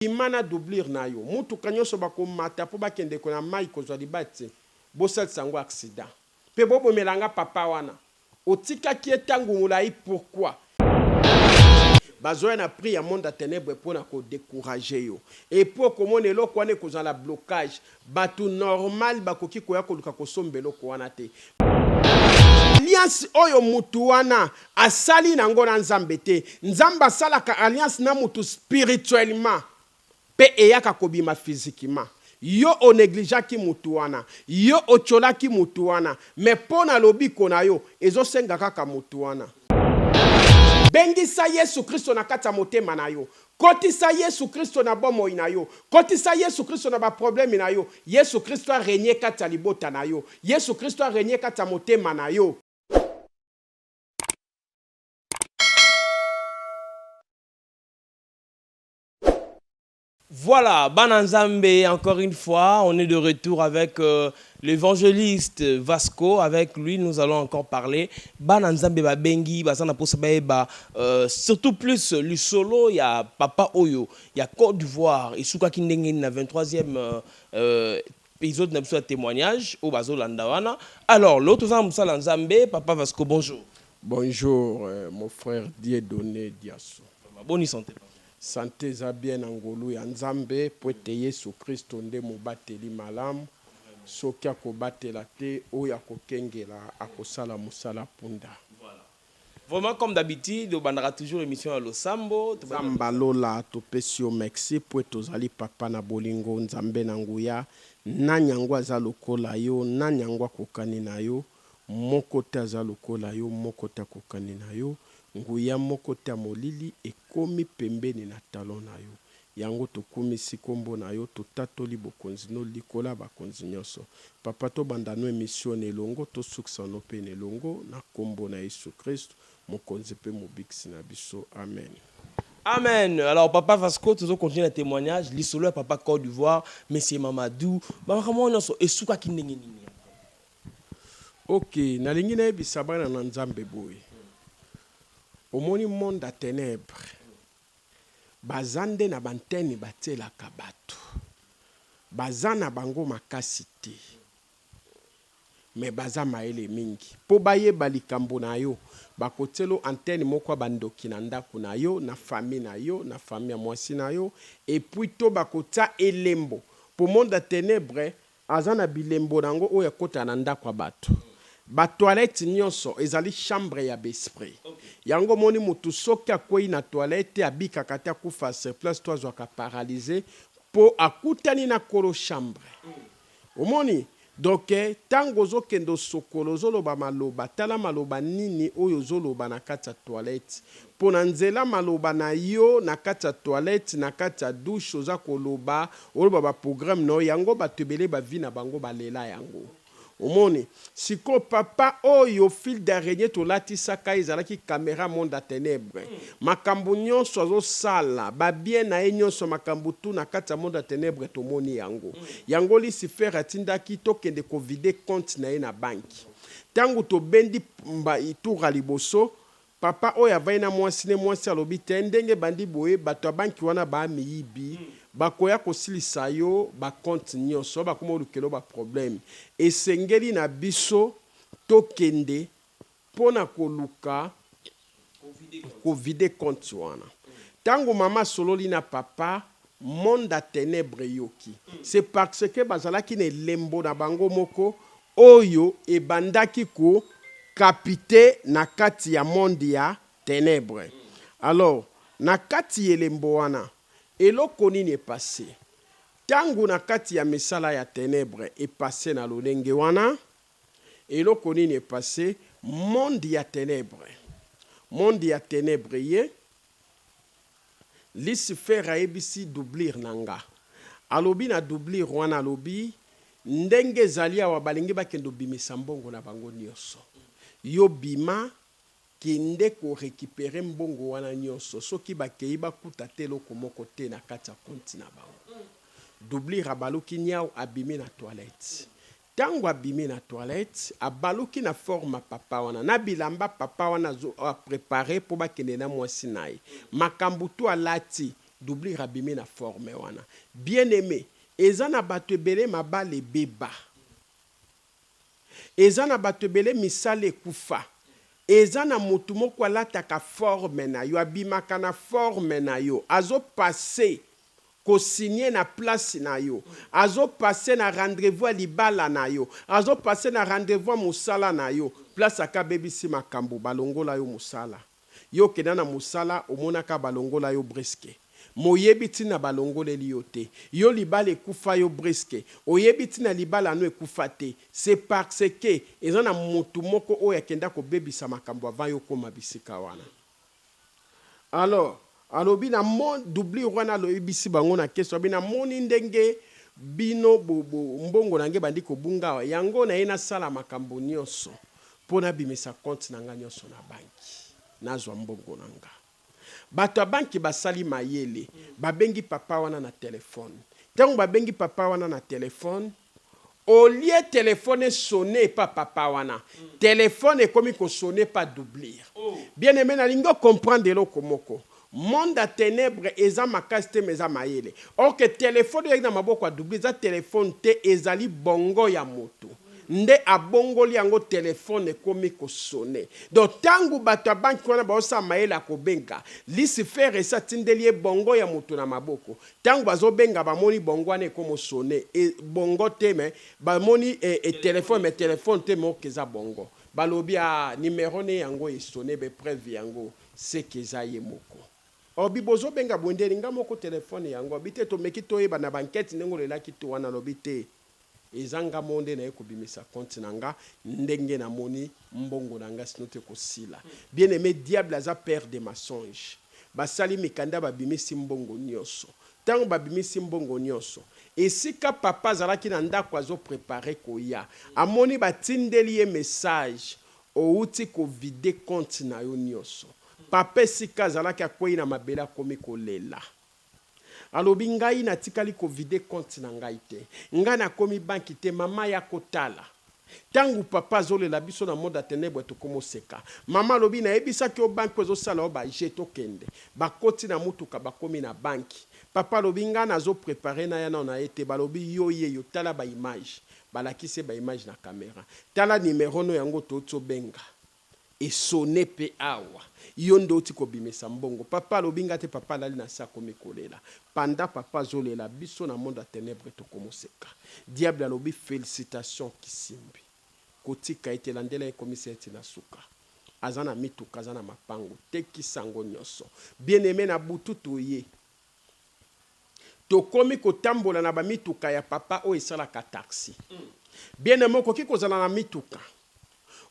imana doublir na yo mutu kanyoso bakomata po bakende ko na mai kozwa libate bosal sango accident pe bobo melanga papa wana otika ki etangu mulai pourquoi bazoya na pris ya monde à ténèbres pour na ko décourager yo et pour komona eloko wana kozwa la blocage batu normal bakoki koya koluka kosombelo ko wana te alliance oyo mutu wana asali nango na nzambe te nzamba asalaka alliance na mutu spirituellement pe eyaka kobima physiquement yo o négligeaki mutu wana yo ocholaki mutu wana mais pona lobiko na yo ezosenga kaka mutu wana bengisa Yesu Kristo na kati ya motema na yo kotisa Yesu Kristo na bomoi na yo kotisa Yesu Kristo na ba problème na yo Yesu Kristo a régné kati ya libota na yo Yesu Kristo a régné kati ya motema na yo. Voilà, Bananzambe, encore une fois, on est de retour avec l'évangéliste Vasco. Avec lui, nous allons encore parler. Bananzambe Babengi, surtout plus le solo, il y a Papa Oyo, il y a Côte d'Ivoire, et Souka Kindengi, na 23e épisode de témoignage, au Bazo Landawana. Alors, l'autre Nzambe, Papa Vasco, bonjour. Bonjour, mon frère Dieudonné Diasso. Bonne santé. Santé za bien angolu ya nzambe poete Yesu Kristo nde mobateli malamu soki akobatela te oyo akokengela akosala musala punda. Voilà. Vraiment comme d'habitude, on bandera toujours émission à Losambo. Zamba lola topesi yo merci po tozali papa na bolingo nzambe na nguya na nyango aza lokola yo na nyango akokani na yo moko te aza lokola yo moko te akokani na yo nguya moko te molili ekomi pembeni na talon na yo yango tokumisi kombo na yo totatoli bokonzi no likola bakonzi nyonso papa to bandano émission elongo to suksa no pe elongo na kombo na Yesu Kristo mokonzi pe mobikisi na biso amen. Amen. Alors, Papa Vasco, tu continues le témoignage. L'isolo, Papa Côte d'Ivoire, Monsieur Mamadou. Ok, nalingi na ebisabana na nzambe boye. Omoni monde à ténèbres. Bazande na banteni batela kabatu. Bazana bango makasi te. Mais baza maele mingi. Po baye balikambo na yo. Bakotelo antenne moko bandoki na ndako na yo, na famille ya mwasi na yo. Et puis to bakota elembo. Po monde à ténèbres, azana bilembo nango oya kota na ndako bato. Ba toilette nyonso ezali chambre ya besprit. Yango moni mutu soki akwei na toilette abika kata kufa sur place toi zoka paralysé po akutani na kolo chambre. Omoni donc tango zokendo sokolo zoloba maloba tala maloba nini oyo zoloba na kati ya toilette po na nzela maloba na yo na kati ya toilette na kati ya douche oza koloba oloba ba programme no yango batebele ba vi na bango balela yango. Omoni siko papa oyo fil d'araignée to latisaka ezalaki caméra monde à ténèbres makambo nyonso azosala ba bien na nyonso makambo tu na kati ya monde à ténèbres tomoni yango yango li sifer atindaki tokende ko vider compte na ye na banki tango to bendi mba itura liboso papa oyo avai na mwasi alobi te ndenge bandi boye bato ya banki wana ba miyibi bakoya kosilisa yo ba compte nyonso bakoma olukelo ba problème esengeli na biso tokende pona koluka ko vide compte wana tango mama sololi na papa monde à ténèbres yoki c'est parce que bazalaki ne lembo na bango moko oyo ebandaki ko kapite na kati ya monde ya ténèbres alors na kati elembo wana eloko nini passé tangu na kati ya misala ya ténèbres est passé na lolenge wana eloko nini passé monde ya ténèbres ye Lucifer aebisi doublir nanga alobi na doublir wana alobi ndenge zalia wa balingi bakendo bimisa mbongo na bango nyonso yo bima kende ko récupérer mbongo wana nyonso soki bakei bakuta te loko moko te na kati ya konti na bango doublir abaluki nyao abimi na toilette tango abimi na toilette abaluki na forme papa wana na bilamba papa wana zo préparer po bakende na mwasi naye makambo to alati doublure abimi na forme wana. Bien aimé, ezana bato ebele mabale beba. Ezana bato ebele misale kufa. Ezana mutu moko alataka forme na yo, abimaka na forme na yo, azo passe ko signer na place na yo, azo passe na rendez-vous à libala na yo, azo passe na rendez-vous musala na yo, place aka bebisi makambo balongola yo musala. Yo kena na musala omonaka balongola yo briske. Moyebi na balongole liyote. Yo libala ekufa yo briske. Oyebi na libala no ekufa te. C'est parce que ezana mutu moko oya kenda ko bebisa makambo avant yo koma bisika wana. Alors, alobi na mon doubli wana lo ibisi bango na keso bina moni ndenge bino mbongo nange bandi ko bunga yango na ina sala makambo nyonso pona bimisa compte nanga nyonso na banki nazwa mbongo nanga bato banki basali mayele babengi papa wana na telefone tango babengi papa wana na telefone au lieu téléphone sonner pas papa wana téléphone comme ko sonner pas doublir bien aimé na lingo comprendre lo komoko monde à ténèbres eza makasi te meza mayele or que téléphone yaki na maboko ya doubli eza téléphone te ezali bongo ya moto nde abongoli yango téléphone ekomi kosone donc tangu bato ya banki wana baosala mayele akobenga Lucifer esa tindeli ye bongo ya moto na maboko tangu bazobenga bamoni bongo wana ekomosone bongo te me bamoni téléphone me téléphone te me okeza bongo balobi ya numéro ne yango esone bepreuve yango seke eza ye moko obi bozo benga bondeli nga moko telefone yango bite to meki to yeba na bankete ndenge lelaki to wana lobi te ezanga monde na ekobimisa compte nanga ndenge na moni mbongo nanga sinote kosila bien aimé diable aza père de mensonge basali mikanda babimisi mbongo nyonso tango babimisi mbongo nyonso esika papa zalaki na ndako azo préparer koya amoni batindeli ye message outi ko vide compte na yo nyonso papa sika zalaki akwei na mabela komi kolela alobi ngai na tikali ko vide compte na ngai te nga na komi banki te mama ya kotala tangu papa zolela biso na monde atenebre to komoseka mama alobi na ebisa ki o banki zo sala o ba jeto kende bakoti na mutuka bakomi na banki papa alobi nga na zo préparer na yana na ete balobi yo ye yo tala ba image balakise ba image na caméra tala numéro no yango to benga et sonné pe awa yondo oti ko bimisa mbongo papa lobinga te papa lali na sako mikolela panda papa zolela biso na monde ténèbres to komoseka diable alobi félicitations kisimbi kotika ete landela e commissaire na suka azana mituka azana mapango teki sango nyonso bien aimé na bututu ye to komi ko tambola na ba mituka ya papa o esala ka taxi bien aimé ko kiko zala na mituka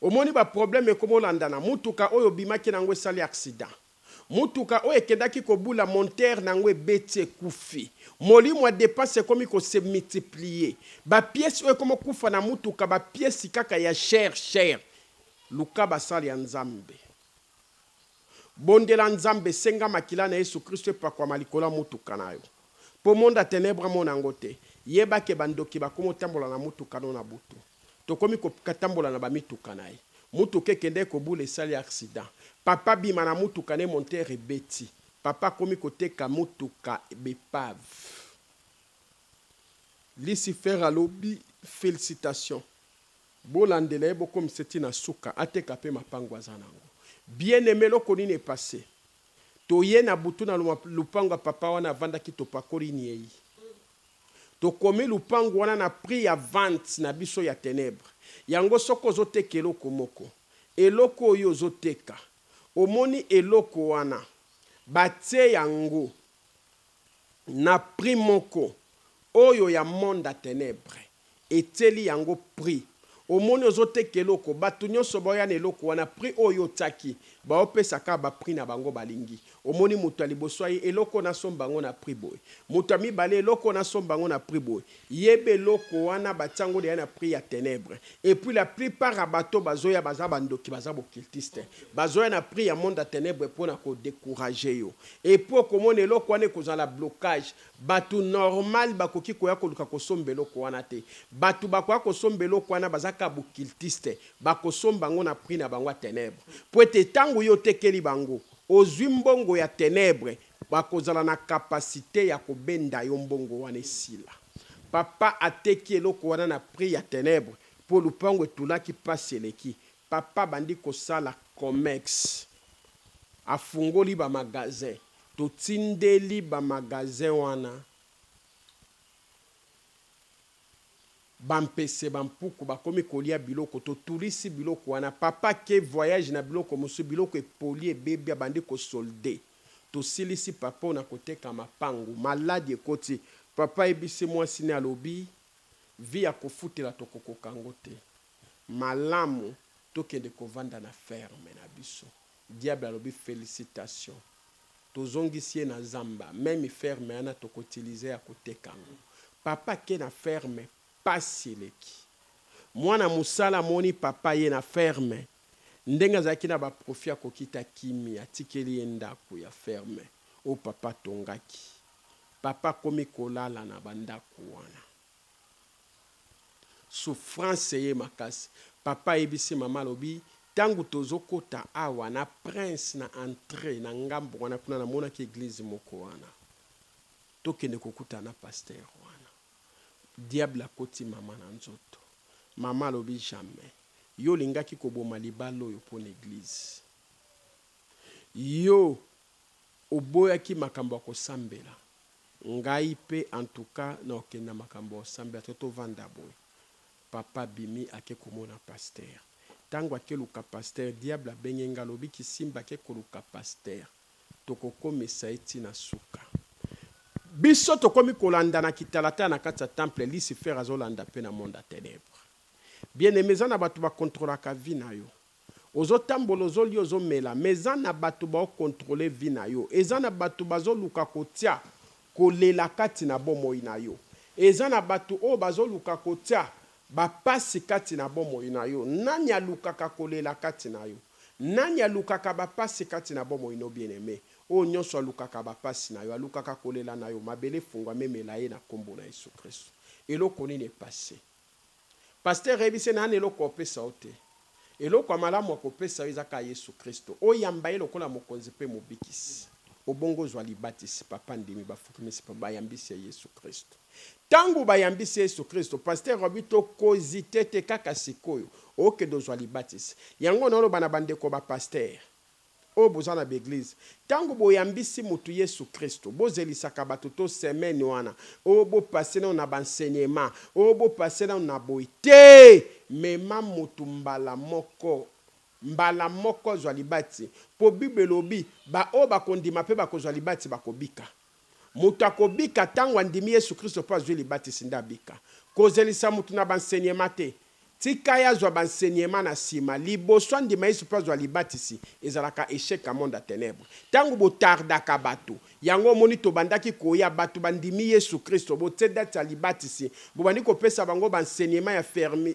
omoni ba problème komo landana mutuka oyo bimaki na ngwe sali accident mutuka oyo kedaki ko bula monteur na ngwe beti kufi molimo a dépense komi ko se multiplier ba pièce oyo komo kufa na mutuka ba pièce kaka ya cher luka basali ya nzambe bondela nzambe senga makila na Yesu Kristo pa kwa malikola mutuka nayo po monde ténèbres mona ngote yeba ke bandoki bakomo tambola na mutuka no na butu tokomi ko katambola na ba mituka naye mutuka kende ko bule sali accident papa bima na mutuka ne monteur ebeti papa komi ko teka mutuka bepave Lucifer alobi félicitations bolandela ebo comme seti na suka ateka pe mapango azanango bien aimé loko nini passé to ye na butu na lupango papa wana vanda ki to pakoli ni ei to komi lupango wana na prix ya vente na biso ya ténèbres yango soko zoteka eloko moko eloko oyo zoteka omoni eloko wana batie yango na prix moko oyo ya monde ténèbres eteli yango prix omoni ozoteka eloko bato nyonso boya na eloko wana prix oyo taki baopesaka ba prix na bango balingi omoni mutu aliboso ye eloko na somba ngo na prix boy mutu amibale eloko na somba ngo na prix boy yebe eloko wana batango de na prix ya ténèbres et puis la plupart abato bazoya baza bandoki baza bokiltiste bazoya na prix ya monde ténèbres pour na ko décourager yo et pour komona eloko wana kozala blocage bato normal bakoki koya koluka kosomba eloko wana te bato bakoya kosomba eloko wana bazaka bokiltiste bakosomba ngo na prix na bango ténèbres pour ete tango yo tekeli bango ozwi mbongo ya ténèbres bakozala na capacité ya kobenda yo mbongo wana esila. Papa ateki eloko wana na prix ya ténèbre pour lupango etulaki pasi eleki. Papa bandi kosala comex afungoli ba magasin totindeli ba magasin wana bampese bampuku bakomi kolia biloko totulisi biloko wana. Papa ke voyage na biloko mosu biloko epoli ebebia bandi kosolde tosilisi papa na koteka mapangu maladi ekoti. Papa ebisi mwasi ne alobi vi ya kofutela tokokokango te malamu tokende kovanda na ferme na biso. Diable alobi félicitation tozongisi ye na zamba même ferme ana tokotilize ya kotekango. Papa ke na ferme pasi eleki mwana musala moni papa ye na ferme ndenge azalaki na baprofi akokita kimi atikeli ye ndako ya ferme o papa tongaki. Papa komi kolala na bandako wana souffrance ye makasi. Papa ebisi mama lobi tangu tozokota awa na prince na entrée na ngambo wana kuna namonaki église moko wana tokende kokuta na pasteur wana. Diable akoti mama na nzoto. Mama lobi jamais yo lingaki koboma libalo oyo po na église yo oboyaki makambo ya kosambela ngai pe en tout cas na okenda makambo ya kosambela to vanda boy. Papa bimi ake komona pasteur tango ake luka pasteur diable abengenga lobi kisimba ake koluka pasteur tokokomisa eti na suka biso tokomi kolanda na kitalata na kati ya temple Lucifer azolanda pe na monde ya ténèbre. Bien aimé na bato ba contrôlaka vie na yo ozotambola ozoli ozomela meza na bato ba contrôler vie na yo eza na bato bazoluka kotia kolela kati na bomoi na yo eza na bato o bazoluka kotia bapasi kati na bomoi na yo. Nani alukaka kolela kati na yo? Nani alukaka bapasi kati na bomoi no bien aimé? O nyonso alukaka bapasi na yo alukaka kolela na yo mabele fungwa memela ye na kombo na Yesu Kristo. Eloko nini passé pasteur rebise na eloko opesa ote eloko amalamu akopesa ezaka Yesu Kristo oyamba ye lokola mokonzi pe mobikisi obongo zwa libatisi papa ndimi bafukimisi pa bayambisi ya Yesu Kristo. Tangu bayambisi Yesu Kristo pasteur robito kozite te kaka sikoyo oke dozwa libatisi yango nolo bana bandeko ba pasteur o bozana beglise tangu boyambisi mutu Yesu Kristo bozelisaka bato to semaine wana o bo passer na banseignement o bo passer na boite mema mutu mbala moko zwa libati po Bible lobi ba o bakondima pe bakozwa libati bakobika mutu akobika tangu andimi Yesu Kristo pa zwa libati sinda bika kozelisa mutu na banseignement te tika ya zwa banseignement na sima liboso ndima Yesu pa zwa libatisi ezalaka échec à monde à ténèbres tangu botardaka bato yango moni to bandaki koya bato bandimi Yesu Kristo boteda ta libatisi bobandi kopesa bango banseignement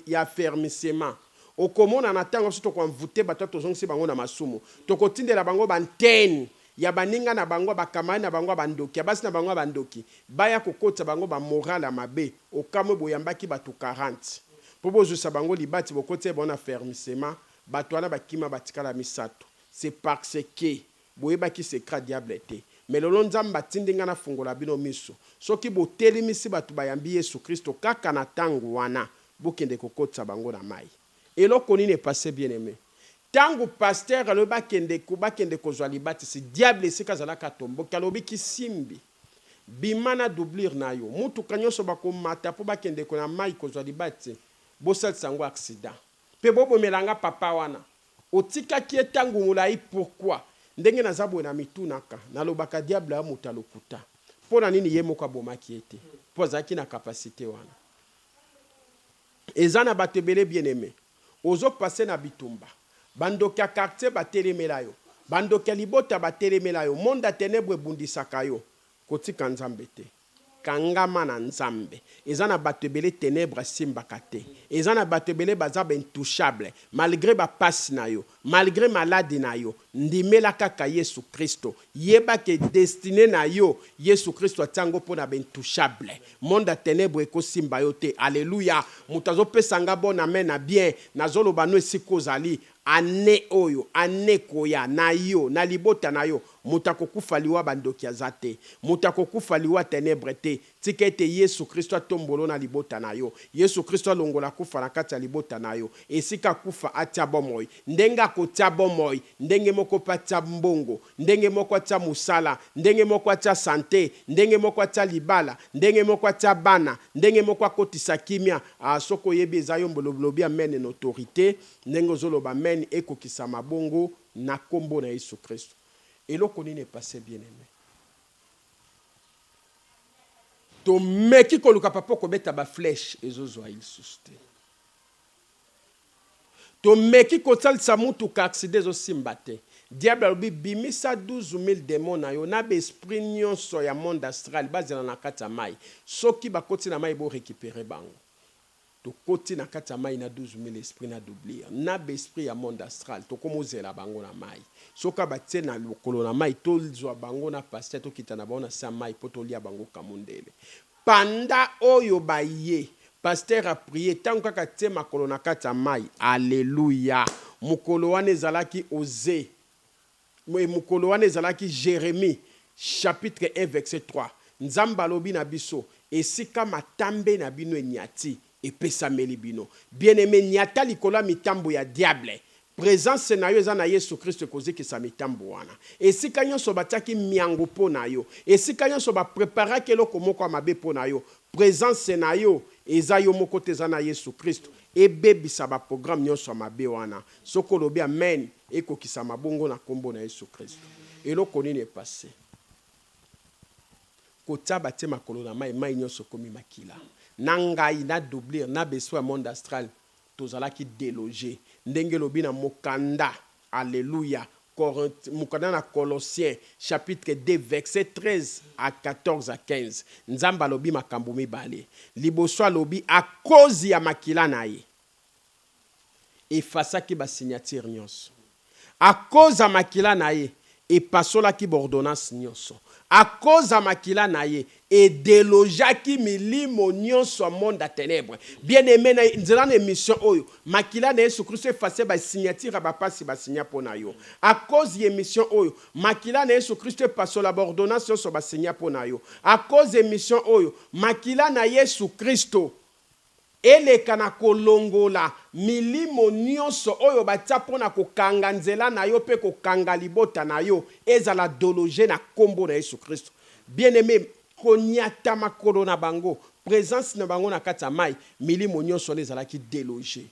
ya fermissement okomona na tango soto kwa mvute bato tozongisi bango na masumu tokotindela bango bantene ya baninga na bango bakamani na bango bandoki ya basi na bango bandoki baya kokota bango ba moral mabe okamwe boyambaki bato 40 pobo zo sabango libati bokote bona fermissement bato wana bakima batikala misato. C'est parce que boyebaki secret diable te mais lolo nzamba tindinga na fungola bino miso soki botelimisi bato bayambi Yesu Kristo kaka na tangu wana bokende kokota bango na mai. Eloko nini passé bien aimé tangu pasteur le bakende kozwa libati si diable sika zala katombo kalobi kisimbi bimana doublir na yo mutu kanyoso bakomata po bakende ko na mai kozwa libati bosal sango accident pe bobo melanga papa wana otika ki tangu mulai pourquoi ndenge na zabwe na mitunaka na lobaka diable ya muta lokuta pona nini yemo kwa bomaki ete poza ki na capacité wana ezana batebele bien aimé ozo passer na bitumba bandoki ya quartier batelemela yo bandoki ya libota batelemela yo monde ya ténèbre bundisaka yo kotika nzambe te kangama na nzambe ezana batebele ténèbre simbaka te ezana batebele bazaba intouchable malgré ba passe na yo malgré maladie na yo ndimela kaka Yesu Kristo yeba ke destiné na yo Yesu Kristo atango pona ba intouchable monde ya ténèbre eko simba yo te alléluia mutazo pesanga bon amen na bien nazolo bano esiko zali ane oyo ane koya na yo na libota na yo moto akokufa liwa bandoki aza te, moto akokufa liwa ténèbre te. Tika ete Yesu Kristo atombolo na libota na yo, Yesu Kristo alongola kufa na kati ya libota na yo, esika kufa atia bomoi, ndenge akotia bomoi, ndenge moko pa tia mbongo, ndenge moko atia musala, ndenge moko atia sante, ndenge moko atia libala, ndenge moko atia bana, ndenge moko akotisa kimia. Soko yebi eza yo mbolobi amen en autorité, ndenge ozoloba amen ekokisa mabongo na kombo na Yesu Kristo. Eloko nini passé bien aimé. To meki koluka papa kobeta ba flèche ezozwa il suste. To meki kotalisa mutu ka accident ezosimba te. Diable alobi bimisa 12,000 démons na yo na be esprit nyonso ya monde astral bazela na kati ya mai. Soki bakoti na mai bo récupérer bango. To koti na kati ya mai na 12,000 esprit na doublir. Na be esprit ya monde astral to komozela bango na mai. Soka batie na lokolo na mai to zwa bango na pasteur to kita na bango na sa mai poto lia bango kamundele. Panda oyo baye pasteur a prié tant kaka tie makolo na kati ya mai. Alléluia. Mukolo wana ezalaki Osée. Mukolo wana ezalaki Jérémie chapitre 1 verset 3. Nzamba lobi na biso esika matambe na bino enyati epesameli bino. Bien-aimé nyata likola mitambo ya diable. Présence na yo eza na Yesu Kristo kozikisa mitambo wana. Esika nyonso batiaki miango po na yo. Esika nyonso ba preparaki eloko moko mabe po na yo. Présence na yo eza yo moko te eza na Yesu Kristo. Ebebisa ba programme nyonso mabe wana. Soko lobi amen ekokisa mabongo na kombo na Yesu Kristo. Eloko nini est passé. Kota batie makolo na mai nyonso komi makila. Na ngai na doublir na besoin monde astral tozalaki déloger. Ndenge lobi na mokanda. Alléluia. Mokanda na Colossiens chapitre 2 verset 13 à 14 à 15. Nzamba lobi makambo mibale. Liboso lobi a cause ya makila na ye. Efasaki ba signature nyonso. A cause ya makila na ye epasolaki ba ordonnance nyonso. A cause ya makila na ye et délojaki milimo nyonso monde à ténèbres. Bien aimé na nzela na émission oyo makila na Yesu Kristo efase ba signature ba pasi ba signa pona yo. A cause ya émission oyo makila na Yesu Kristo pasola ba ordonnance nyonso ba signa pona yo. A cause ya émission oyo makila na Yesu Kristo eleka na kolongola milimo nyonso oyo batia pona kokanga nzela na yo pe kokanga libota na yo ezala dologe na kombo na Yesu Kristo. Bien-aimé konyata makolo na bango présence na bango na kati ya mai milimo nyonso ezalaki déloge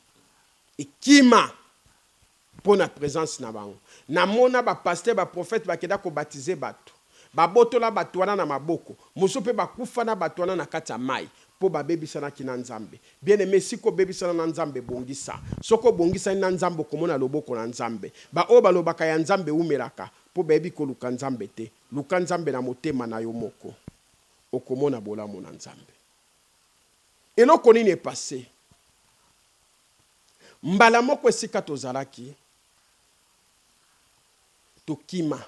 ekima pona présence na bango. Na mona ba pasteur ba prophète bakeda ko baptiser bato babotola bato wana na maboko moso pe bakufa na bato wana na kati ya mai po babebisana ki na nzambe. Bien-aimé siko bebisana na nzambe bongisa. Soko bongisa na nzambe komona loboko na nzambe. Ba o balobaka ya nzambe umelaka po bebi ko luka nzambe te. Luka nzambe na motema na yo moko. Okomona bolamu na nzambe. Eloko nini est passé? Mbala moko esika tozalaki tokima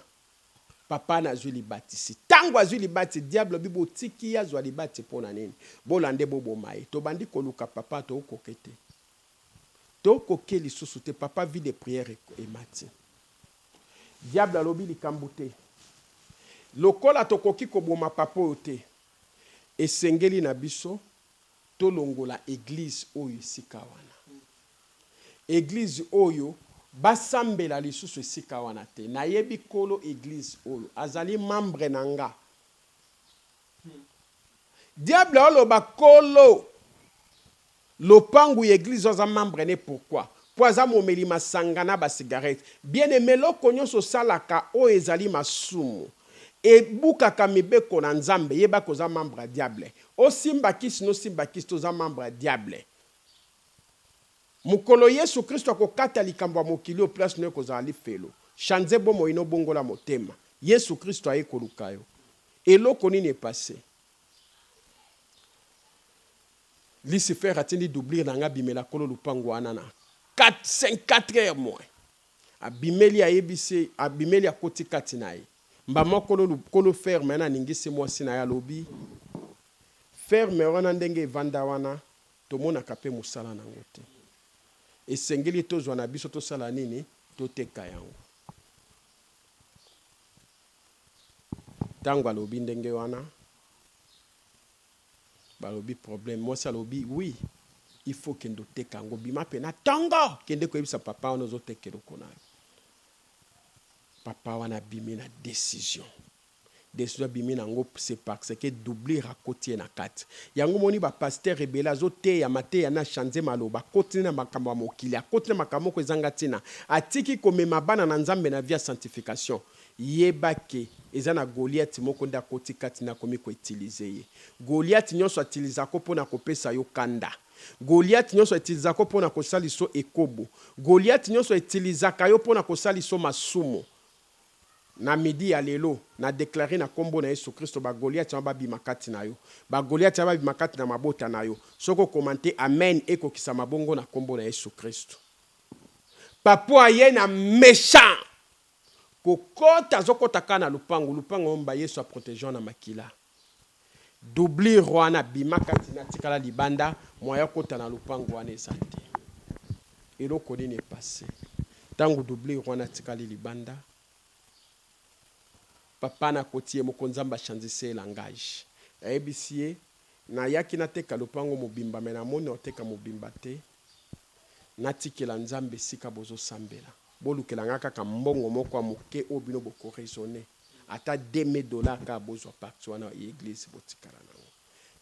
papa na zwi libatisi. Tango azwi libati diable bibo tiki ya zwa libati pona nini. Bolande bobo mai. To bandi koluka papa to kokete. To koke lisusu te papa vie de prière et mati. Diable alobi likambo te. Lokola to koki ko boma papa ote. Esengeli na biso to longola église oyo sika wana. Église oyo basambela lisusu esika wana te. Nayebi kolo église oyo azali membre nanga. Diable oloba kolo lopangu église oza membre ne pourquoi? Po aza momeli masangana ba cigarette. Bien aimé loko nyonso salaka o ezali masumu. E bukaka mibeko na nzambe yeba koza membre diable. O simba kisi no simba kisi toza membre diable. Mukolo Yesu Kristo akokata likambo ya mokili o place no kozali felo. Chanze bomo ino bongola motema. Yesu Kristo aye koluka yo. Eloko nini est passé? Lucifer atindi doublir nanga bimela kolo lupango wana na 4 heures moins. Abimeli ayebise abimeli akoti kati na ye. Mbama kolo ferme na ningisi mwasi na ya lobi. Ferme wana ndenge vanda wana tomona kape musala na ngote. Esengeli tozwa na biso tosala nini toteka yango. Tango alobi ndenge wana. Balobi problème. Moi ça lobi oui. Il faut que nous te kango bima pena tango kende ko ebisa papa wana zo tekelo kona. Papa wana bimi na décision. Décision bimi na ngo c'est parce que doubler à côté na kat. Yango moni ba pasteur rebela zo te ya mate ya na chanze maloba continue na makambo mokili. Continue makambo ko ezanga tina. Atiki komema bana na nzambe na via sanctification. Yebake ezana Goliath moko nda koti katina komi ko utiliser ye. Goliath nyonso utiliza ko pona ko pesa yo kanda. Goliath nyonso utiliza ko pona ko saliso ekobo. Goliath nyonso utiliza kayo pona ko saliso masumo. Na midi ya lelo na déclarer na kombo na Yesu Kristo ba Goliath ba bimakati na yo. Ba Goliath ba bimakati na mabota na yo. Soko commenter amen eko kisa mabongo na kombo na Yesu Kristo. Papua ye na méchant. Kokota zokota kana lupango mba Yesu a protéger na makila. Doubli rwana bimakati na tikala libanda moya kota na lupango wana esante. Eloko nini passé. Tangu doubli rwana tikali libanda. Papa na kotie mokonzamba chanzise langage. ABCA na yaki na teka lupango mobimba mena moni oteka mobimba te. Na tikela nzambe sika bozo sambela. Bolukela ngaka ka mbongo moko amuke obino boko raisonner. Ata $2,000 ka bozo parti wana église botikala nango.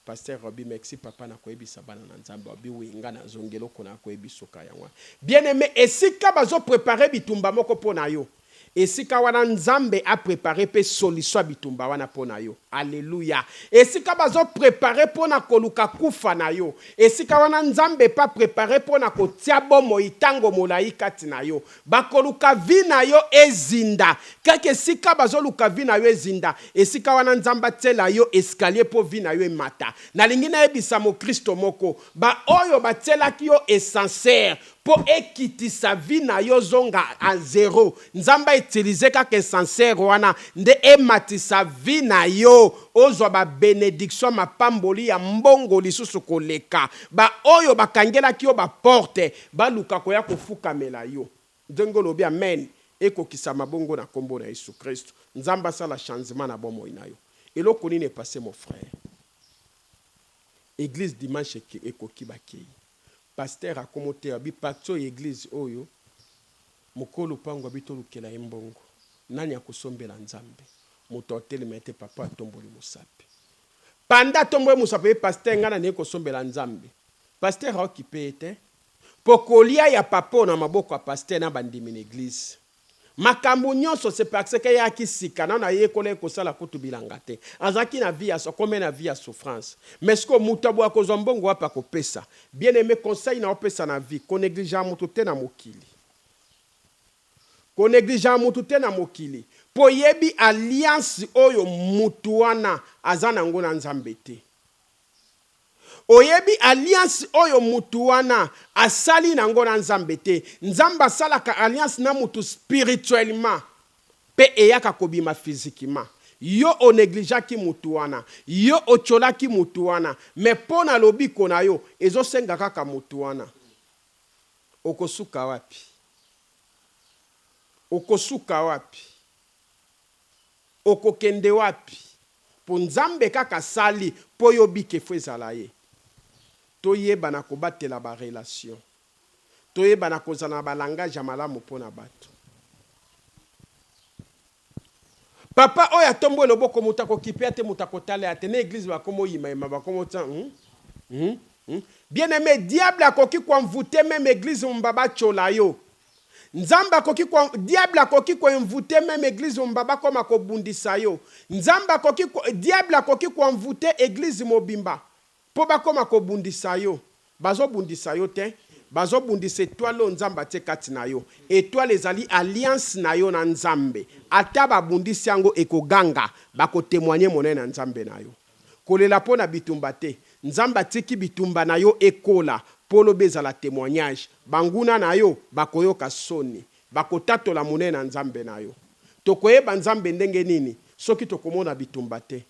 Pasteur Robi merci papa na koyebisa bana na nzambe obi winga na zongelo kona koyebisoka yango. Bien aimé esika bazo préparer bitumba moko pona yo. Esika wana nzambe a préparé pe solution bitumba wana pona yo. Alléluia. Esika bazo préparé pona koluka kufa na yo. Esika wana nzambe pa préparé pona kotia bomo itango molai kati na yo. Bakoluka vi na yo ezinda. Kaka esika bazo luka vi na yo ezinda. Esika wana nzamba tela yo escalier po vi na yo emata. Na lingina ebisa mo Kristo moko. Ba oyo batela ki yo essentiel. Po ekitisa vi na yo zonga a zéro. Nzamba utiliser kaka sincère wana nde ematisa vi na yo ozwa ba bénédiction mapamboli ya mbongo lisusu koleka ba oyo bakangela ki yo ba porte ba luka ko ya kofukamela yo ndengolo bi amen ekokisa mabongo na kombo na Yesu Kristo nzamba sala changement na bomo ina yo eloko nini passé mon frère église dimanche ekoki bakei pasteur akomote abi patso église oyo mukolo pango bitolukela imbongo nani akosombela nzambe moto otelemete papa atomboli musape panda tombwe musape pasteur ngana ne kosombela nzambe pasteur occupé te pokolia ya papa na maboko ya pasteur na bandimi l'église makambo nyonso c'est parce que ya kisika na ye kole ko sala kutu bilanga te azaki na vie so comme na vie à souffrance mais ce que mutabo akozwa mbongo apa ko pesa bien aimé conseil na opesa na vie ko négliger mutu te na mokili ko négliger mutu te na mokili po yebi alliance oyo mutu wana azana ngo na nzambe te oyebi alliance oyo mutu wana asali na ngo na nzambe te nzamba salaka alliance na mutu spirituellement pe eyaka kobima physiquement yo o négligea ki mutu wana yo ochola ki mutu wana mais pona lobiko na yo ezosenga kaka mutu wana okosuka wapi okosuka wapi okokende wapi po nzambe kaka sali po yo bike fo ezala ye toyeba na kobatela ba relation toyeba na kozana ba langage ya malamu pona bato papa oya tombo loboko mutako kipia te mutako tale ate na église ba komo yima ba komo ta bien aimé diable akoki kwa mvute même église mbaba chola yo nzamba koki kwa diable akoki kwa mvute même église mbaba koma ko bundisa yo nzamba koki diable akoki kwa mvute église mobimba po bakoma ko bundisa yo bazo bundisa yo te bazo bundisa étoile nzamba te kati na yo étoile ezali alliance na yo na nzambe ata ba bundisi yango ekoganga bako témoigner monene na nzambe na yo kolela pona bitumba te nzamba tiki bitumba na yo ekola polo bezala témoignage banguna na yo bakoyoka soni bakotatola monene na nzambe na yo tokoyeba nzambe ndenge nini soki tokomona bitumba te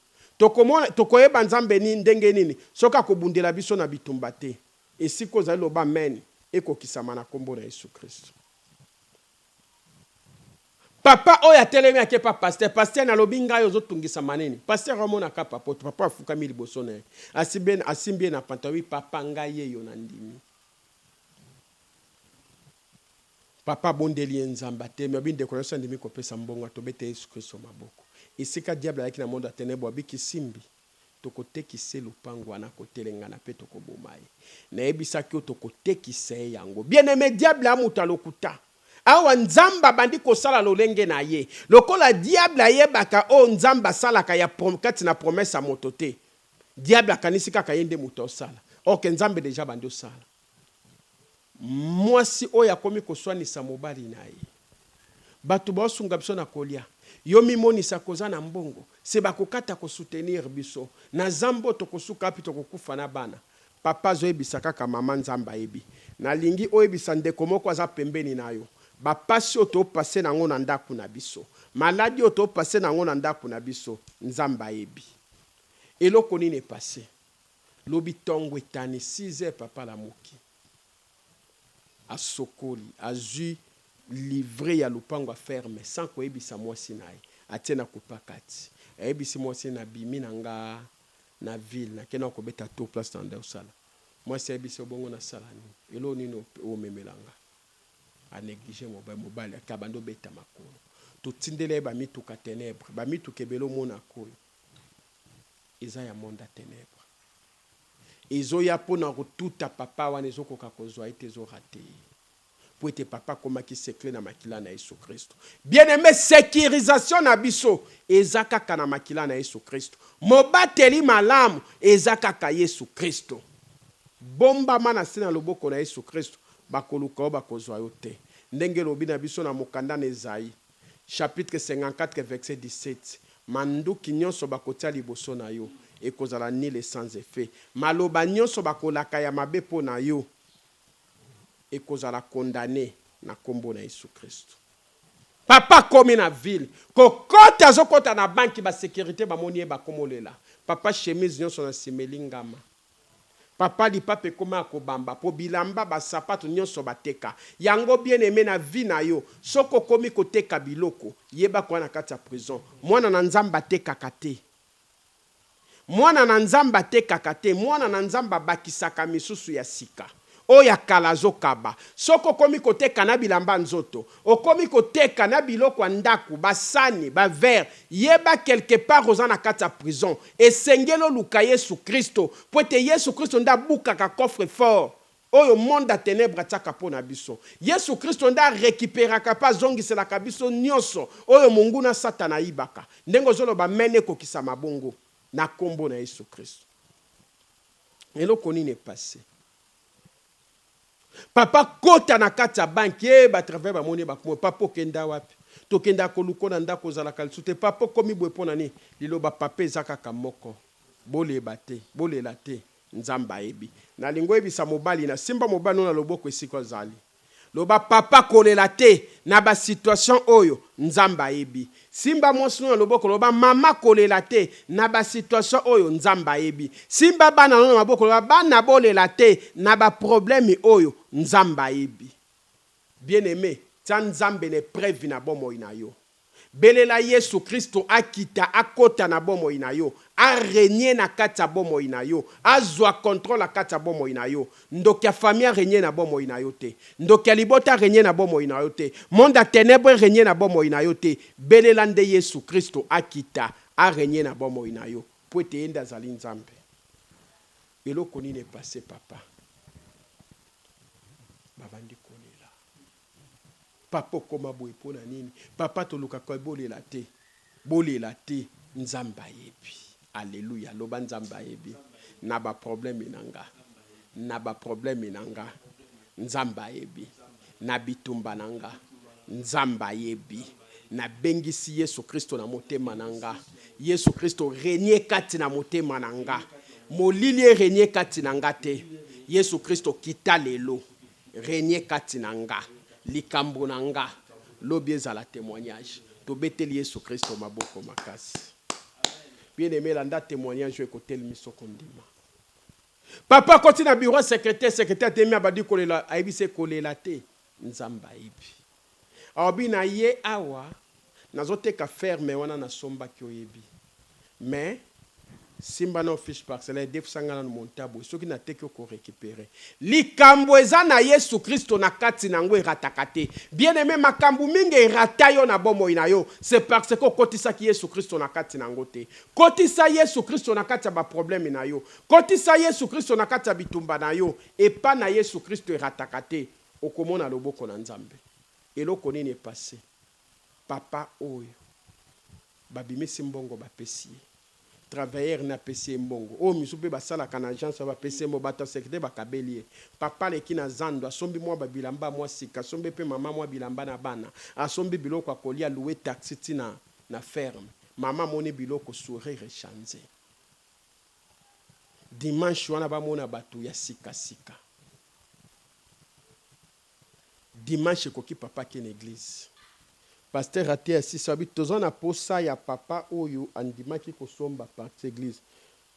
tokoyeba nzambe ni ndenge nini soka kobundela biso na bitumba te esiko ozali loba amen ekokisama na kombo na Yesu Kristo Papa oya telemi ake pa pasteur. Pasteur na lobinga yo zotungisa maneni. Pasteur amona ka papa. Papa afuka mili bosone. Asimbe na pantawi papa ngaye yo na ndimi. Papa bondeli nzamba te. Mabini dekoration ndimi kopesa mbongo atobete Yesu Kristo maboko. Isika diable ayaki na monde ya ténèbres abiki simbi. Tokotekise lupango wana kotelenga na pe tokobomai. Na ebisaki o tokotekise yango. Bien-aimé diable amuta lokuta. Awa nzamba bandi kosala lolenge na ye. Lokola diable ayebaka o nzamba salaka ya kati na promesse a moto te. Diable akanisi kaka yende moto osala. Ok nzambe deja bandi osala. Mwasi oyo akomi koswanisa mobali na ye. Batu baosunga biso na kolia. Yo mimonisa koza na mbongo. Se bakokata ko soutenir biso. Na zambo tokosuka api tokokufa na bana. Papa zo ebisa kaka mama nzamba ebi. Na lingi o ebisa ndeko moko aza pembeni na yo. Ba pasi oto pase nango na ndaku na biso. Maladi oto pase nango na ndaku na biso. Nzamba ebi. Eloko nini passé. Lobi tongo etani 6 papa la moki. A sokoli, a zu livré ya lupango a ferme sans ko ebisa mwasi naye. Atena kupakati. Ebisi mwasi na bimi nanga na ville na kena ko beta to place dans osala. Mwasi ebisi obongo na sala ni. Elo nini o memelanga. A négliger mobile akabando beta makolo. To tindele ba mituka ténèbres, ba mituka belo mona koyo. Eza ya monde ténèbres. Ezo ya pona rotuta papa wana ezoko kakozwa ite zo raté. Pour être papa comme qui s'éclaire na makila na Yesu Christ. Bien-aimé, sécurisation na biso ezaka kana makila na Yesu Christ. Mobateli malamu ezaka ka Yesu Christ. Bomba mana sina loboko na Yesu Christ bakoluka bakozwa yote. Ndenge lobi na biso na mokanda na Esaïe chapitre 54 verset 17. Manduki nyonso bakotia liboso na yo ekozala nile sans effet. Maloba nyonso bakolaka ya mabe po na yo ekozala condamné na kombo na Yesu Kristo. Papa komi na ville, kokota azokota na banki ba sécurité ba moni ba komolela. Papa chemise nyonso na simelingama. Papa lipape koma akobamba po bilamba ba sapato nyonso bateka. Yango bien-aimé na vie na yo, soko komi koteka biloko, yeba kwa na kati ya prison. Mwana na nzamba teka kate. Mwana na nzamba teka kate, mwana na nzamba bakisaka misusu ya sika. Oya kalazo kaba. Soko komi koteka na bilamba nzoto. Okomi koteka na biloko ndaku, basani, ba verre. Yeba quelque part ozana kata prison. Esengelo luka Yesu Kristo. Poete Yesu Kristo nda buka ka coffre fort. Oyo monde a ténèbres ataka po na biso. Yesu Kristo nda récupéra kapa zongi se la kabiso nyonso. Oyo mungu na satana ibaka. Ndengo zolo ba mene kokisa mabongo. Na kombo na Yesu Kristo. Eloko nini passé. Papa kota na kata banki ba travers ba moni ba ko papa kenda wapi to kenda ko lukona ndako zala kalsute papa komi bwepona ni liloba papa ezaka kamoko bole bate bole late nzamba ebi na lingo ebisa mobali na simba mobali na loboko esiko zali loba papa kolela te na ba situation oyo nzamba ebi simba mwasi na loboko loba mama kolela te na ba situation oyo nzamba ebi simba bana na maboko loba bana bolela te na ba problème oyo nzamba ebi. Bien-aimé, tia nzambe ne preuve na bomo ina yo. Belela Yesu Kristo akita akota na bomo ina yo, a régner na kata bomo ina yo, azwa contrôle na kata bomo ina yo. Ndoki ya famille régner na bomo ina yo te. Ndoki ya libota régner na bomo ina yo te. Monde a ténèbres régner na bomo ina yo te. Belela nde Yesu Kristo akita a régner na bomo ina yo. Po ete enda zali nzambe. Eloko nini passé papa. Babandi kolela. Papa koma boye pona nini. Papa toluka kwa bolela te. Bolela te nzamba yebi. Alléluia. Loba nzamba yebi. Na ba problème inanga. Na ba problème inanga. Nzamba yebi. Na bitumba nanga. Nzamba yebi. Na bengisi Yesu Kristo na motema nanga. Yesu Kristo régner kati na motema nanga. Molili régner kati nanga te. Yesu Kristo kita lelo. Régner kati nanga. Likambo nanga. Lobi ezala témoignage. Tobeteli Yesu Kristo maboko makasi. Bien-aimé, landa témoignage ekotel miso kondima. Papa koti na bureau secrétaire temi abadi kolela aibise kolela te nzamba ibi. Abi na ye awa nazoteka ferme wana nasombaki oyebi mais simba na fiche parcellaire defusanga na montabo soki nateki okorécupérer likambo eza na Yesu Kristo na kati nango erataka te. Bien aimé, makambo mingi erata yo na bomoi na yo c'est parce que okotisaki Yesu Kristo na kati nango te. Kotisa Yesu Kristo na kati ya ba problème na yo, kotisa Yesu Kristo na kati ya bitumba na yo, epa na Yesu Kristo erataka te. Okomona loboko na Nzambe. Eloko nini passé papa oyo babimisi mbongo bapesi travailleur na pesi mbongo o misupe basala kana agence ba pesi mbongo bata secrétaire bakabelie papa leki na zando asombi mwa babilamba mwa sika asombi pe mama mwa bilamba na bana asombi biloko akolia louer taxi tina na ferme mama moni biloko sourire changer dimanche wana ba mona batu ya sika sika dimanche koki papa ki na église pasteur até assis sabi tozana posa ya papa oyo andimaki kosomba parti église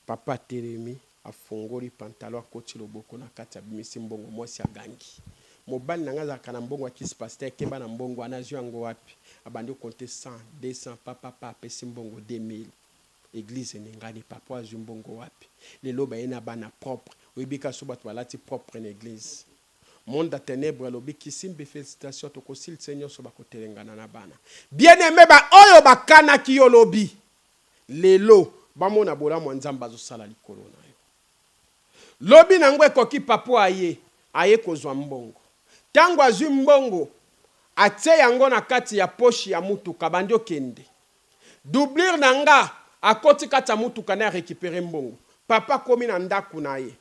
papa telemi afongoli pantalon akoti loboko na kati ya bimisi mbongo mwasi agangi mobali nanga za kana mbongo akisi pasteur kemba na mbongo anazio yango wapi abandi compter 100 200 papa apesi mbongo 2000 église ningani papa azio mbongo wapi lelo bayena bana propre oyebika so bato balati propre na église monde da ténèbres lobi kisimbe félicitations to kosil seigneur so bakotelengana na bana bien aimé ba oyo bakana ki yo lobi lelo bamona bolamu Nzambe azosala likolo na yo lobi nango ekoki papo aye kozwa mbongo tango azwi mbongo atie yango na kati ya poshi ya mutuka bandi okende doublure nanga akoti kati ya mutuka na récupérer mbongo papa komi na ndaku na ye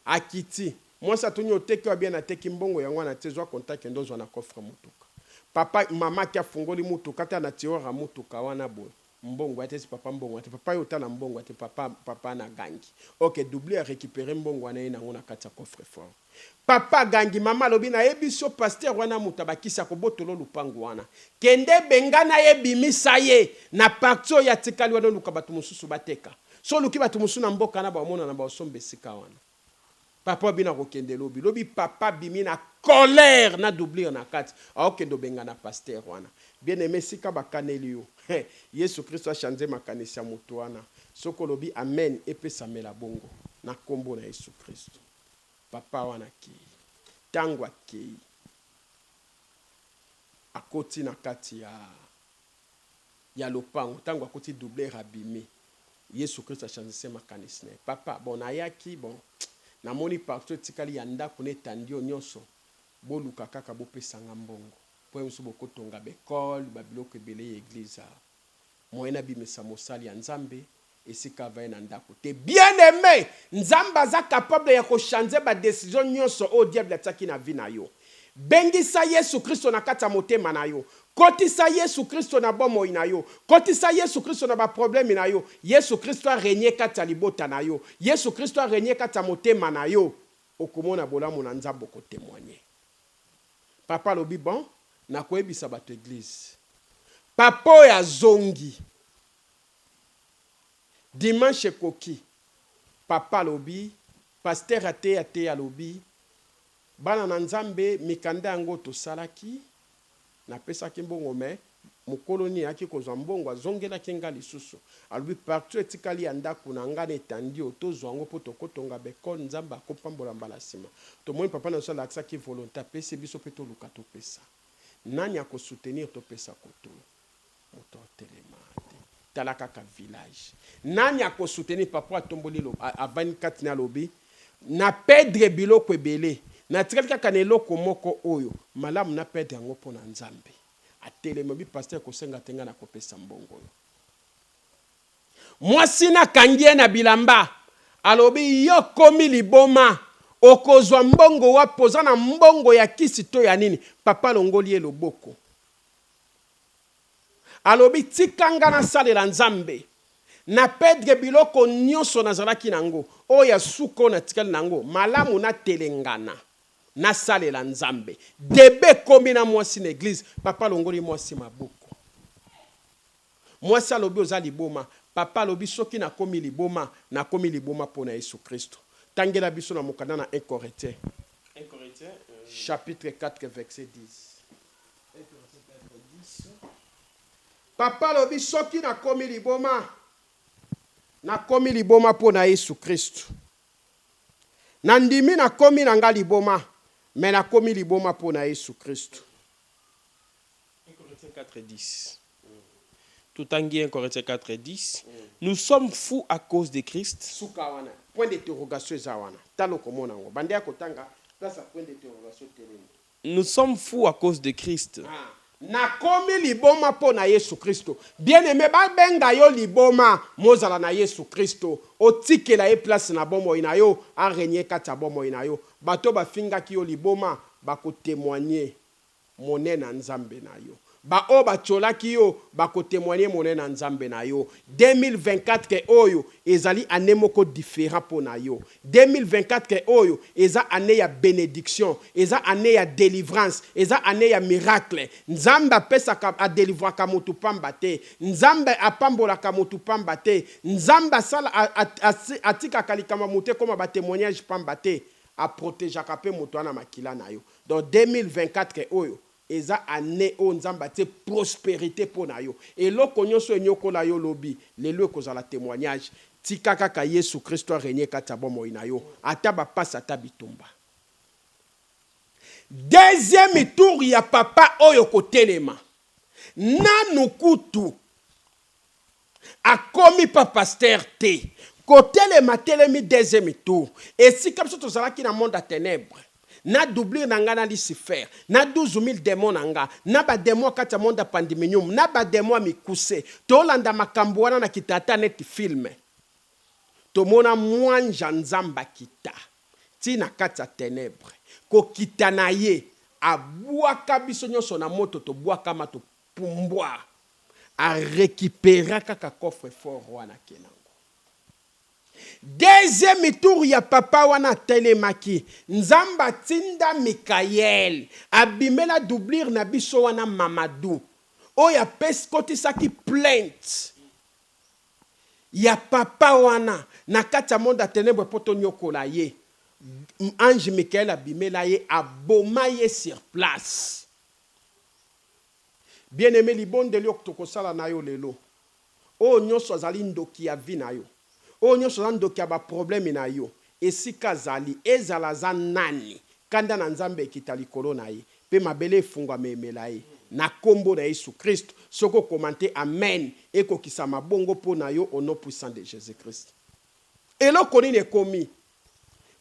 akiti moi ça tuni oteki wa bien ateki mbongo yango na tezwa contact ndozo na coffre mutuka papa mama ki afungoli mutuka ta na tiora mutuka wana boy mbongo atesi papa mbongo ate papa yota na mbongo ate papa na gangi OK doublé a récupérer mbongo na ina ngona kati ya coffre fort papa gangi mama lobi na yebiso pasteur wana mutabakisa ko botolo lupango wana kende bengana yebimisa ye na parto ya tikali wana lukabatu mususu bateka so luki batu mususu na mboka na ba mona na ba sombe sika wana papa bina kokende lobi lobi papa bimi na colère na doublir na kati aokendo benga na pasteur wana bien aimé sika bakaneli yo Yesu Kristo a changé makanisi ya mutu wana soko lobi amen epesa mela bongo na kombo na Yesu Kristo papa wana ki tango akei akoti na kati ya lopango tango akoti doubler abimi Yesu Kristo a changé makanisi papa bon ayaki bon na moni partout tikali ya ndako netandio nyonso boluka kaka bopesanga mbongo po musu bokotonga bekole babiloko ebele église moyena bimesa mosali ya Nzambe esika vaye na ndako te bien aimé Nzambe aza capable ya ko changer ba décision nyonso o diable ataki na vie na yo bengisa Yesu Kristo na kati ya motema na yo kotisa Yesu Kristo na bomoi na yo kotisa Yesu Kristo na ba problème na yo Yesu Kristo a régné kati ya libota na yo Yesu Kristo a régné kati ya motema na yo okomona bolamu na Nzambe ko témoigner papa lobi bon na koyebisa bato église papa ya zongi dimanche koki papa lobi pasteur ate ya lobi bana na Nzambe mikanda yango to salaki na pesa kimbongo me mukoloni yaki kozwa mbongo azongela kinga lisusu alobi partout etikali ya ndako na ngana etandi otozwa ngo poto kotonga bekon Nzambe akopambola mbala sima to moi papa na sala aksaki volonté pesa biso peto luka to pesa nani ako soutenir to pesa koto moto telemate talaka ka village nani ako soutenir papa tomboli lo a 24 na lobi na pedre biloko ebele na tikali kaka na eloko moko oyo malamu na pedre yango pona Nzambe atelema bi pasteur kosenga tenga na kopesa mbongo oyo mwasi na kangie na bilamba alobi yo komi liboma okozwa mbongo wapoza na mbongo ya kisi to ya nini papa longoli ye loboko alobi tikanga na salela Nzambe na pedre biloko nyonso nazalaki nango oya suko na tikali nango malamu na telengana na salela Nzambe debe komi na mwasi na église papa longoli mwasi maboko mwasi alobi oza liboma papa alobi soki na komi liboma pona Yesu Kristo tangela biso na mokanda na 1 Corinthiens chapitre 4 verset 10 1 Corinthiens 4 10 Papa lobi soki nakomi liboma. Nakomi liboma po na Yesu Kristo. Nandimi nakomi nanga liboma. Mais nakomi liboma po na Yesu Kristo. 4:10. Tout en 1 Corinthiens 4:10. Nous sommes fous à cause de Christ. Sukawana. Point d'interrogation zawana. Talo komona ngo. Bandia kotanga. Place à point d'interrogation telemi. Nous sommes fous à cause de Christ. Nakomi liboma po na Yesu Kristo. Bien-aimé, benga yo liboma mozala na Yesu Kristo. Otikela ye place na bomo ina yo, a régner kata bomo ina yo. Bato ba finga ki yo liboma, ba ko témoigner moné na nzambe na yo. Ba o ba chola ki yo, ba ko témoigner moné na nzambe na yo. 2024 ke oyo ezali année moko différent po na yo. 2024 ke oyo eza année ya bénédiction, eza année ya délivrance, eza année ya miracle. Nzambe pesa ka a délivrer ka mutu pamba te. Nzambe apambola ka mutu pamba te. Nzambe sala atika kalikama mute koma ba témoignage pamba te. A protéger ka pe mutu na makila na yo. Donc 2024 ke oyo eza année o nzamba te prospérité po na yo. Et loko nyonso enyoko la yo lobi, lelo kozala témoignage. Tika kaka Yesu Kristo régner kata bomo ina yo. Ata ba passa ta bitumba. Deuxième tour ya papa oyo kotelema. Nanu kutu. Akomi pa pasteur te. Kotelema telemi deuxième tour. Et si comme ça tozala ki na monde à ténèbres. Na doublir nanga na Lucifer, na 12 000 démons nanga, na ba démons kata monde pandeminium, na ba démons mikuse, to landa makambo wana na kitata net film. To mona mwanja nzamba kita. Ti na kata ténèbres. Ko kita na ye, abwaka biso nyonso na moto to bwaka ma to pumbwa. A récupérer kaka coffre fort wana kenango. Deuxième tour ya papa wana telemaki. Nzamba tinda Mikael. Abimela doublir na biso wana Mamadou. Oya peskoti saki plainte. Ya papa wana. Na kata monda ténèbre poto nyokola ye. Ange Mikael abimela ye aboma ye sur place. Bien aimé libonde liok tokosala na yo lelo. O nyonso azali ndoki ya vi na yo. O nyonso ndoki ya ba problème na yo. Esika zali ezala za nani. Kanda na nzambe kita likolo na ye. Pe mabele fungwa memela ye. Na kombo na Yesu Christ. Soko komante amen. Eko kisama bongo po na yo au nom puissant de Jésus-Christ. Eloko nini ekomi.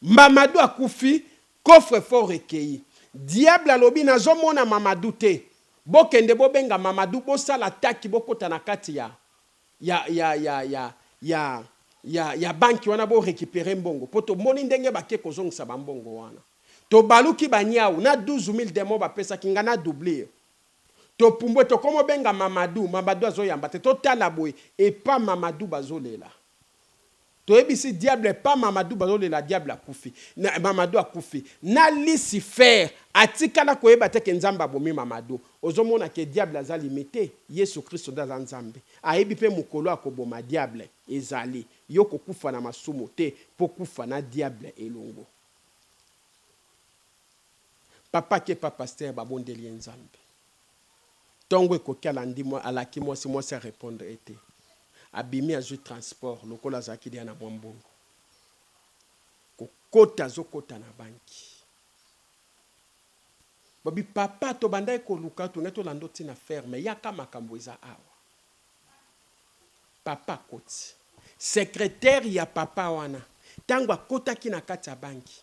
Mamadou akufi. Coffre fort recueilli. Diable alobi nazomona Mamadou te. Bokende bobenga Mamadou bosala taki bokota na kati ya banki wana bo récupérer mbongo. Poto moni ndenge bake kozongisa ba mbongo wana. To baluki banyau na 12 000 démons ba pesa kinga na doubler. To pumbwe to komo benga Mamadou azoyamba te to tala boy et pas Mamadou bazolela. To ebisi diable pas Mamadou bazolela diable akufi. Na Mamadou akufi. Na Lucifer atikala koyeba te ke nzamba bomi Mamadou. Ozomona ke diable aza limité. Yesu Kristo daza nzambe. Ayebi pe mukolo akoboma diable ezali. Yoko kufa na masumu te po kufa na diable elongo. Papa ke pa pasteur babondeli nzambe. Tongo ekoki alandi alaki mwasi mwasi répondre ete. Abimi azui transport lokola zaki dia na mwambongo. Kokota zokota na banki. Babi papa to bandai ko luka to neto lando tina ferme yaka makambo eza awa. Papa koti. Secrétaire ya papa wana. Tango akota ki na kati ya banki.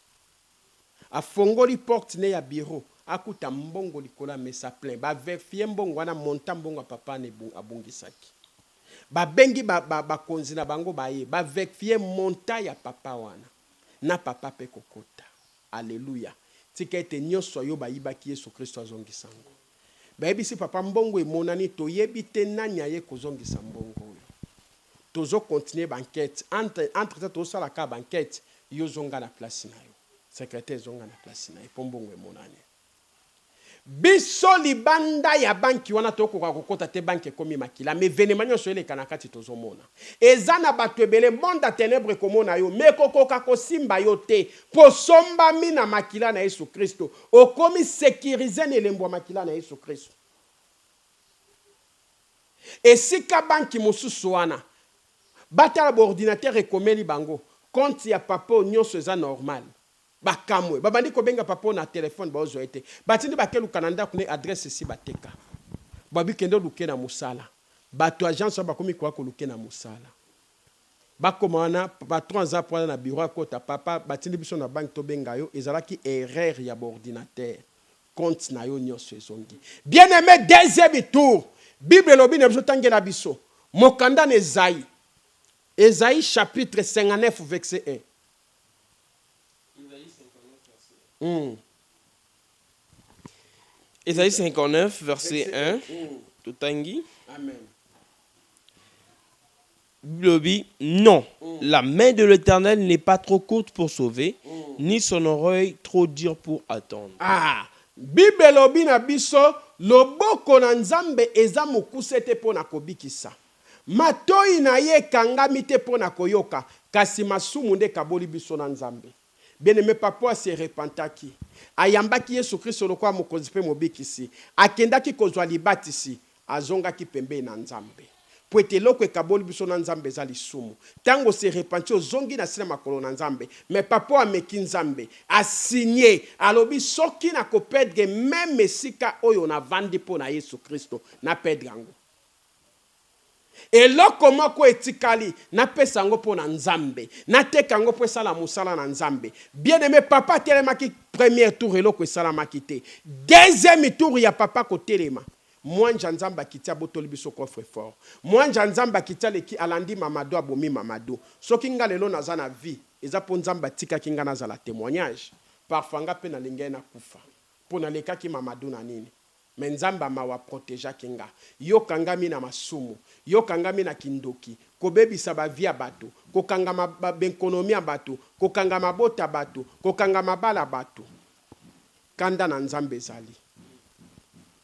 Afongoli porte ne ya bureau. Akuta mbongo likola mesa plein. Ba verifie mbongo wana monta mbongo papa ne abongisaki. Ba bengi ba konzi na bango baye. Ba verifie monta ya papa wana. Na papa pe kokota. Alléluia. Tikete nyonso yo bayibaki Yesu Kristo azongisango. Bayebisi papa mbongo emonani to yebite nanya ye kozongisa mbongo. Tozo continuer banquette. Entre to sala ka banquette. Yo zonga na place na yo. Secrétaire zonga na place na yo. Pombongo emonani. Biso libanda ya banki wana toko kwa kokota te banki komi makila me venemanyo so ele kanakati tozomona ezana bato ebele monde a ténèbres komona yo me kokoka kosimba yo te posomba mina makila na Yesu Kristo okomi sécuriser ne lembo makila na Yesu Kristo esika banki mosusu wana batala baordinateur ekomeli bango compte ya papa nyonso eza normal bakamwe babandi kobenga papa na telefone baozwa ete batindi bakeluka na ndako ne adresse esi bateka babikende luke na musala bato agence bakomi kwa koluke na musala bakoma wana patron aza poala na bureau akota papa batindi biso na banque tobenga yo ezalaki erreur ya baordinateur compte na yo nyonso ezongi bien aimé deuxième tour bible lobi na biso tangela biso mokanda na Esaïe chapitre 59 verset 1 Esaïe 59 verset 1 Tutangi Amen. Bible non, la main de l'Éternel n'est pas trop courte pour sauver, ni son oreille trop dure pour attendre. Ah, Bible lobi na biso loboko na Nzambe eza mokuse te pona kobikisa. Matoi na ye kangami te pona koyoka, kasi masumu nde kaboli biso na Nzambe. Bien-aimé papa se repentaki. Ayambaki Yesu Kristo lokwa mokonzi pe mobikisi. Akendaki kozwa libatisi, azongaki pembe na Nzambe. Po ete loko ekaboli biso na Nzambe za lisumu. Tango se repenti ozongi na sina makolo na Nzambe. Mais papa ameki Nzambe a signé alobi soki na ko perdre même esika oyo na vandi po na Yesu Kristo na perdre yango. Eloko moko etikali na pesa yango po na Nzambe na teka yango po esala musala na Nzambe. Bien-aimé papa telemaki premier tour eloko esalamaki te. Deuxième tour ya papa ko telema. Mwanja Nzamba kitia botoli biso coffre fort. Mwanja Nzamba kitia leki alandi Mamadou abomi Mamadou. Soki nga lelo naza na vie, eza po Nzamba tika kinga naza la témoignage. Parfois nga pe na linga na kufa. Po na leka ki Mamadou na nini. Mais Nzamba mawa protéger kinga. Yo kangami na masumu, yo kangami na kindoki, kobebisa ba via bato, kokanga benkonomia bato, kokanga mabota bato, kokanga mabala bato. Kanda na Nzambe zali.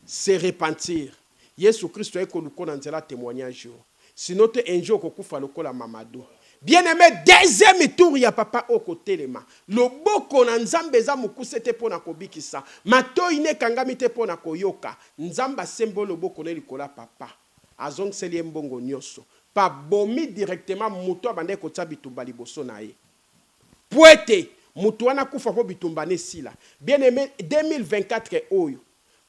Se repentir. Yesu Christo eko luko na nzela témoignage yo. Sinon te un jour kokufa lokola Mamadou. Bien-aimé, deuxième tour ya papa oko telema. Loboko na Nzambe za mukuse te pona kobikisa. Matoi ne kangami te pona koyoka. Nzamba sembo loboko ne likola papa. Azong seli mbongo nyoso. Pa bomi directement muto abande kotia bitumba liboso na ye. Poete muto wana kufa po bitumba ne sila. Bien-aimé, 2024 oyo.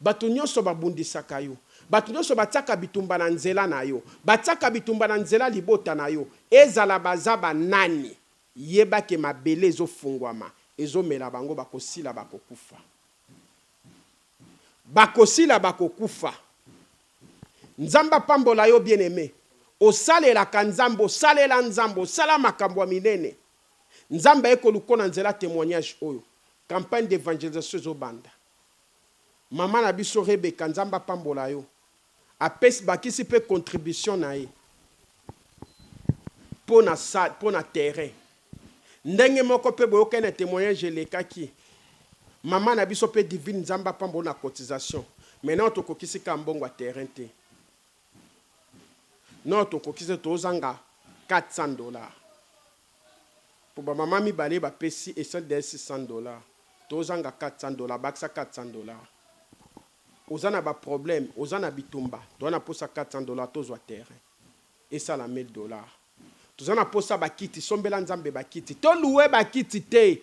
Bato nyonso babundisaka yo. Bato nyonso bataka bitumba na nzela na yo. Bataka bitumba na nzela libota na yo. Ezala bazaba nani. Yeba ke mabele ezo fungwama. Ezo mela bango bakosila bakokufa. Bakosila bakokufa. Nzamba pambola yo bien aimé. Osalela kanzambo, osalela nzambo, osala makambo minene. Nzamba eko lukona nzela témoignage oyo. Campagne d'évangélisation zo banda. Maman na biso Rebeka Nzamba pambola yo. Apes bakisi pe contribution na ye. Pona terrain. Ndenge moko pe boyoka na témoignage lekaki. Maman na biso pe divine Nzamba pambola na cotisation. Maintenant to kokisi ka mbongo a terrain te. Non to kokisi to zanga $400. Pour ba maman mi balé ba pesi et $600. To zanga $400, baksa $400. Ozana ba problème, ozana bitumba, doana posa $400 tozwa terrain. Et ça la $1000. Tozana posa bakiti, sombela Nzambe bakiti. To loué bakiti te.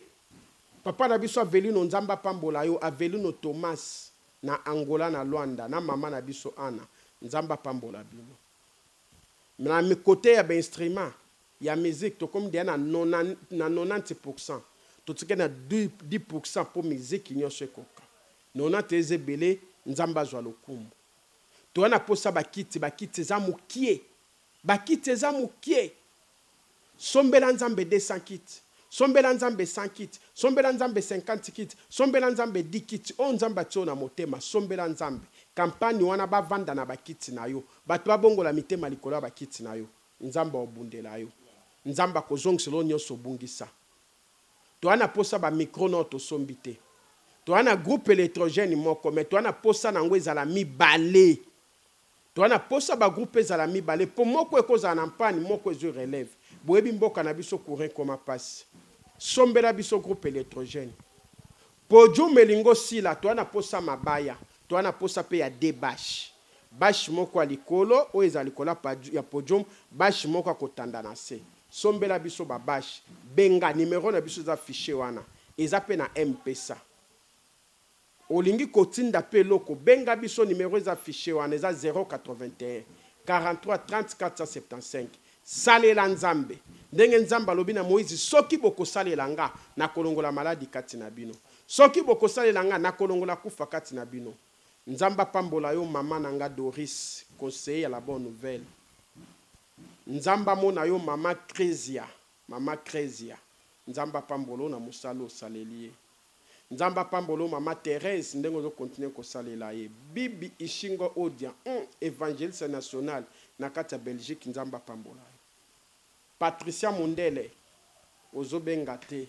Papa na biso aveli no Nzamba pambola yo, aveli no Thomas na Angola na Luanda, na mama na biso Ana, Nzamba pambola bino. Na mi côté ya ba instrument, ya musique to comme dia na 90%. To tsike na 10% pour musique nyonso koka. 90 ezebele Nzamba zwa lokumu. Toana posa bakiti za mukie. Bakiti za mukie. Sombela Nzambe 200 kits. Sombela Nzambe 100 kits. Sombela Nzambe 50 kits. Sombela Nzambe 10 kits. O Nzamba tio na motema. Sombela Nzambe. Kampani wana bavanda na bakiti na yo. Bato babongola mitema likolo bakiti na yo. Nzamba obundela yo. Nzamba kozongiselo nyonso bungisa. Toana posa ba micro no to sombite. Toana groupe électrogène moko, mais toana posa nango ezala mibale. Toana posa ba groupe ezala mibale. Po moko ekoza na mpani, moko ezo relève. Boyebi mboka na biso courant koma passe. Sombela biso groupe électrogène. Po jume lingo sila, toana posa mabaya. Toana posa pe ya debash. bashi moko ya likolo oyo eza likolo ya podium, bashi moko akotanda na se. Sombela biso ba bashi, benga numéro na biso eza affiché wana, eza pe na M-Pesa. Olingi kotinda pe loko, benga biso numéro eza affiché wana, eza 081 43 30 475. Salela Nzambe. Ndenge Nzambe alobi na Moïse, soki boko salela nga na kolongola maladi kati na bino. Soki boko salela nga na kolongola kufa kati na bino. Nzamba pambola yo mama nanga Doris, conseiller ya la bonne nouvelle. Nzamba mona yo mama Crésia, Nzamba pambolo na musalo salelie. Nzamba pambolo mama Thérèse ndengo zo continuer ko salela ye. Bibi Ishingo Odia, évangéliste national na kati ya Belgique Nzamba pambola. Patricia Mundele ozo benga te.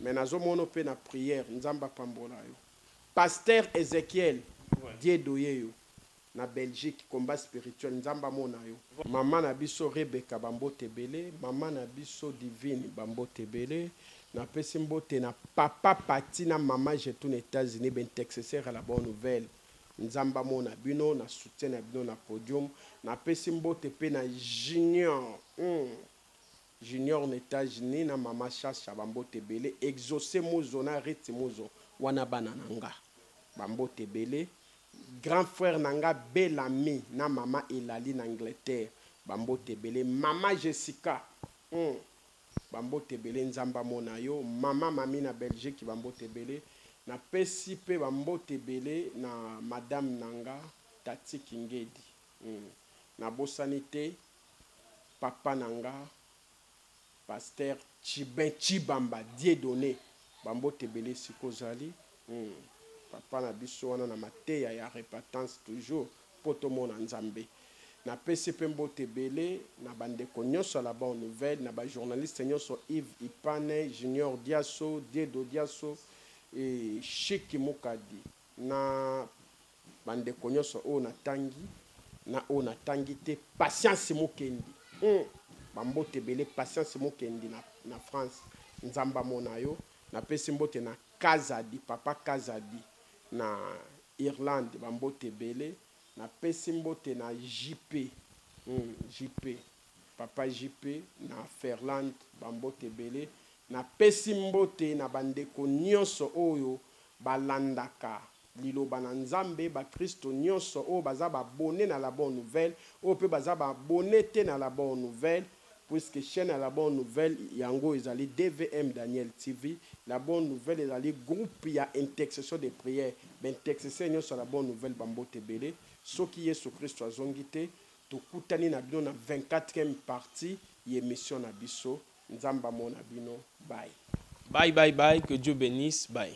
Mais nazo mono pe na prière Nzamba pambola yo. Pasteur Ezekiel Diedoyeyo na Belgique combat spirituel Nzamba mona yo. Mama na biso Rebecca Bambote Bele, mama na biso Divine Bambote Bele, na pesi mbote na papa Pati na mama Jetoun États-Unis ben texeser à la bonne nouvelle. Nzamba mona bino na soutien na bino na podium, na pesi mbote pe na Junior. Junior na États-Unis na mama Chacha Bambote Bele, exaucé mozo na rete mozo wana bana nanga. Bambote Bele. Grand frère nanga Bellamy na mama Elali na Angleterre Bambote Bele, mama Jessica Bambote Bele Nzamba mona yo, mama mami na Belgique Bambote Bele, na pesi pe Bambote Bele na madame nanga Tati Kingedi na bosanité papa nanga pasteur Chibamba Dieudonné Bambote Bele sikozali papa na biso wana na mateya ya repentance toujours poto mona Nzambe. Na PCP Mbote Bele na bandeko nyonso la bonne nouvelle na ba journaliste nyonso Yves Ipane, Junior Diaso, Diedo Diaso et Chiki Mukadi na bandeko nyonso o na tangi te patience Mukendi. Bambote Bele patience Mukendi na France Nzamba mona yo na pesi mbote na Kazadi papa Kazadi na Irlande Bambote Bele na pesi mbote na JP papa JP na Ferland Bambote Bele na pesi mbote na bandeko nyonso oyo balandaka liloba na Nzambe ba Kristo nyonso oyo baza babone na la bonne nouvelle oyo pe baza babone te na la bonne nouvelle puisque chaîne à la bonne nouvelle yango ezali DVM Daniel TV la bonne nouvelle ezali groupe ya intercession de prière ben intercession nyonso la bonne nouvelle Bambote Bele soki Yesu Kristo azongi te tokutani na bino na 24e partie ya émission na biso Nzamba mona bino bye bye que Dieu bénisse bye.